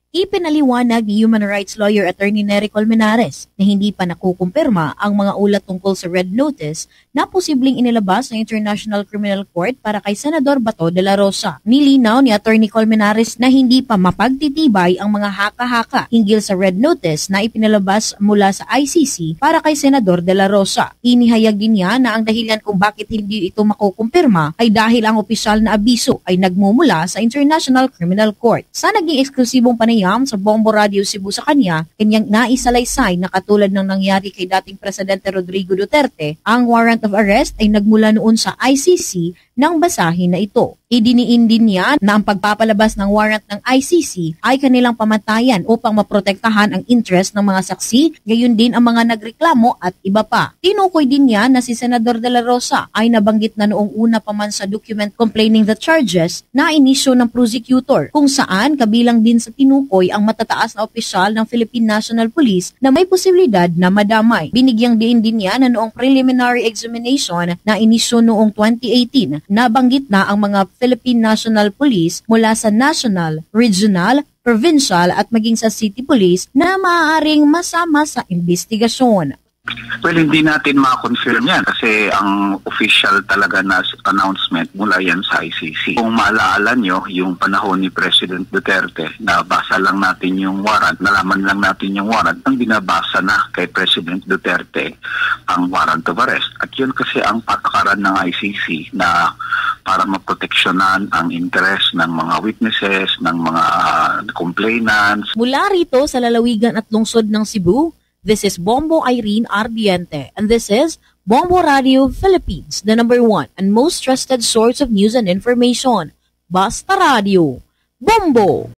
Ipinaliwanag ni Human Rights Lawyer Attorney Nery Colmenares na hindi pa nakukumpirma ang mga ulat tungkol sa Red Notice na posibleng inilabas ng International Criminal Court para kay Senador Bato de la Rosa. Nilinaw ni Attorney Colmenares na hindi pa mapagtitibay ang mga haka-haka hinggil sa Red Notice na ipinalabas mula sa ICC para kay Senador de la Rosa. Inihayag din niya na ang dahilan kung bakit hindi ito makukumpirma ay dahil ang opisyal na abiso ay nagmumula sa International Criminal Court. Sa naging eksklusibong panayam sa Bombo Radio Cebu sa kanyang naisalaysay na katulad ng nangyari kay dating Presidente Rodrigo Duterte, ang warrant of arrest ay nagmula noon sa ICC nang basahin na ito. Idiniin din niya na ang pagpapalabas ng warrant ng ICC ay kanilang pamatayan upang maprotektahan ang interest ng mga saksi, gayon din ang mga nagreklamo at iba pa. Tinukoy din niya na si Senador de la Rosa ay nabanggit na noong una pa man sa document complaining the charges na inisyo ng prosecutor, kung saan kabilang din sa tinukoy ang matataas na opisyal ng Philippine National Police na may posibilidad na madamay. Binigyang din niya na noong preliminary examination na inisyo noong 2018, nabanggit na ang mga Philippine National Police mula sa national, regional, provincial at maging sa city police na maaaring masama sa investigasyon. Well, hindi natin ma-confirm yan kasi ang official talaga na announcement mula yan sa ICC. Kung maalaala nyo, yung panahon ni President Duterte, nabasa lang natin yung warrant, nalaman lang natin yung warrant, ang binabasa na kay President Duterte ang warrant of arrest. At yun kasi ang patakaran ng ICC na para maproteksyonan ang interest ng mga witnesses, ng mga complainants. Mula rito sa lalawigan at lungsod ng Cebu, this is Bombo Irene Ardiente, and this is Bombo Radio Philippines, the #1 and most trusted source of news and information. Basta Radio. Bombo!